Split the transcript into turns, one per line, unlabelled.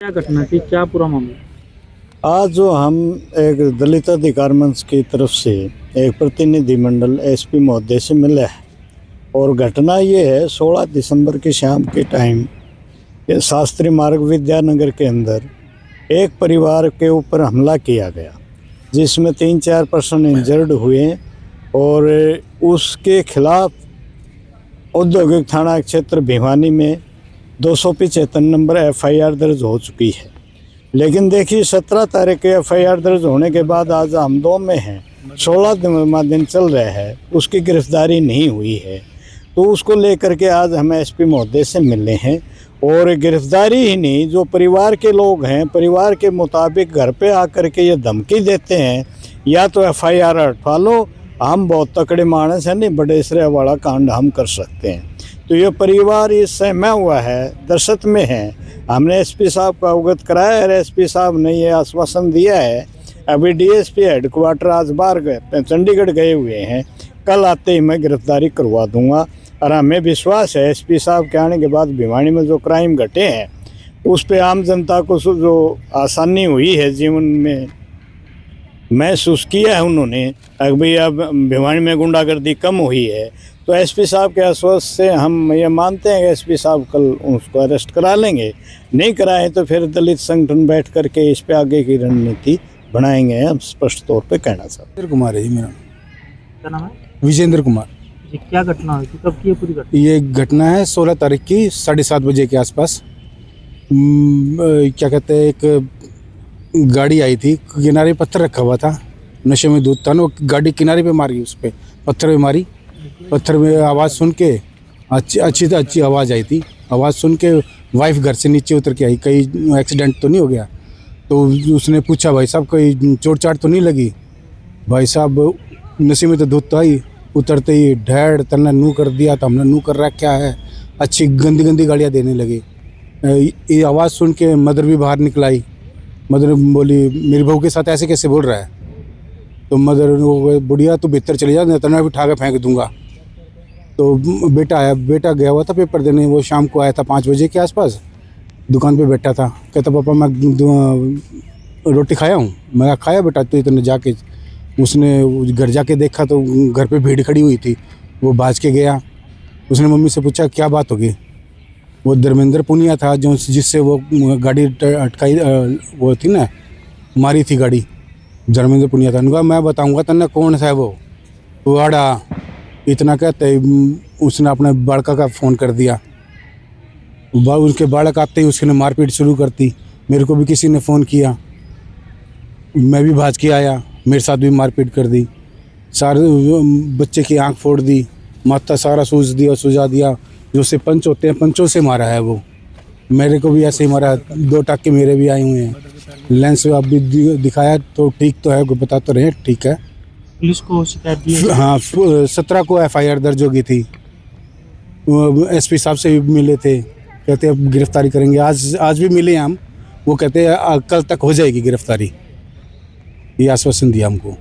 क्या घटना थी, क्या पूरा मामला?
आज जो हम एक दलित अधिकार मंच की तरफ से एक प्रतिनिधिमंडल एसपी महोदय से मिले है और घटना ये है 16 दिसंबर की शाम के टाइम शास्त्री मार्ग विद्यानगर के अंदर एक परिवार के ऊपर हमला किया गया जिसमें 3-4 पर्सन इंजर्ड हुए और उसके खिलाफ औद्योगिक थाना क्षेत्र भिवानी में 275 नंबर एफआईआर दर्ज हो चुकी है। लेकिन देखिए 17 तारीख के एफआईआर दर्ज होने के बाद आज हम 2 में हैं, 16वां दिन चल रहा है, उसकी गिरफ्तारी नहीं हुई है। तो उसको लेकर के आज हम एसपी महोदय से मिले हैं और गिरफ्तारी ही नहीं, जो परिवार के लोग हैं परिवार के मुताबिक घर पे आकर के ये धमकी देते हैं या तो एफआईआर हटवा लो, हम बहुत तकड़े मानस हैं, नहीं बड़े इसरे वाला कांड हम कर सकते हैं। तो ये परिवार इस सहमा हुआ है, दहशत में है। हमने एसपी साहब को अवगत कराया और एसपी साहब ने ये आश्वासन दिया है। अभी डीएसपी हेडक्वार्टर आज बाहर गए, चंडीगढ़ गए हुए हैं, कल आते ही मैं गिरफ्तारी करवा दूंगा। और हमें विश्वास है एसपी साहब के आने के बाद भिवानी में जो क्राइम घटे हैं उस पे आम जनता को जो आसानी हुई है जीवन में महसूस किया है उन्होंने, अभी अब भिवानी में गुंडागर्दी कम हुई है। तो एसपी साहब के आश्वासन से हम ये मानते हैं कि एसपी साहब कल उसको अरेस्ट करा लेंगे, नहीं कराए तो फिर दलित संगठन बैठ करके इस पे आगे की रणनीति बनाएंगे। हम स्पष्ट तौर पे कहना चाहते हैं।
विजेंद्र कुमार है जी मेरा।
क्या नाम है?
विजेंद्र कुमार।
ये क्या घटना हुई थी, कब की है पूरी घटना?
ये घटना है 16 तारीख की 7:30 बजे के आसपास। क्या कहते हैं, एक गाड़ी आई थी, किनारे पत्थर रखा हुआ था, नशे में दूध था ना, वो गाड़ी किनारे पे मारी, उस पर पत्थर में मारी। पत्थर में आवाज़ सुन के अच्छी आवाज़ आई थी। आवाज़ सुन के वाइफ घर से नीचे उतर के आई, कहीं एक्सीडेंट तो नहीं हो गया। तो उसने पूछा भाई साहब कोई चोट चाट तो नहीं लगी? भाई साहब नशे में तो दूध था ही, उतरते ही ढेड़ तन्ना नू कर दिया। तो हमने नू कर रहा क्या है, अच्छी गंदी गंदी गालियाँ देने लगे। ये आवाज़ सुन के मदर भी बाहर निकल आई। मदर बोली मेरी बहू के साथ ऐसे कैसे बोल रहा है? तो मदर बुढ़िया तो भीतर चले जा, नहीं तो मैं भी उठा के फेंक दूंगा। तो बेटा आया, बेटा गया हुआ था पेपर देने, वो शाम को आया था 5 बजे के आसपास, दुकान पे बैठा था। कहता पापा मैं रोटी खाया हूँ। मैं खाया बेटा, तो इतने जाके उसने घर जाके देखा तो घर पे भीड़ खड़ी हुई थी। वो भाज के गया, उसने मम्मी से पूछा क्या बात होगी। वो धर्मेंद्र पुनिया था जो जिससे वो गाड़ी अटकाई, वो थी ना, मारी थी गाड़ी, धर्मेंद्र पुनिया था। उनका मैं बताऊंगा तन्ने कौन सा है वो आड़ा। इतना कहते उसने अपने बालका का फ़ोन कर दिया। उसके बालक आते ही उसने मारपीट शुरू कर दी। मेरे को भी किसी ने फ़ोन किया, मैं भी भाज के आया, मेरे साथ भी मारपीट कर दी। सारे बच्चे की आंख फोड़ दी, माथा सारा सुझा दिया। जो से पंच होते हैं पंचों से मारा है वो। मेरे को भी ऐसे ही मारा, 2 टाके मेरे भी आए हुए हैं। लेंस अब भी दिखाया तो ठीक तो है, बता तो रहे ठीक है।
पुलिस को शिकायत दी?
हाँ, 17 को एफआईआर दर्ज होगी थी। एसपी साहब से भी मिले थे, कहते अब गिरफ्तारी करेंगे। आज भी मिले हम, वो कहते हैं कल तक हो जाएगी गिरफ्तारी, ये आश्वासन दिया हमको।